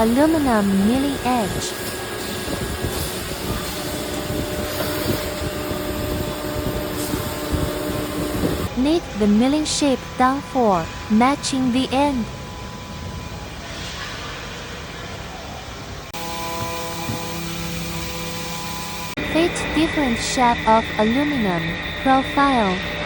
Aluminum milling edge. Knead the milling shape down for matching the end. Fit different shape of aluminum profile.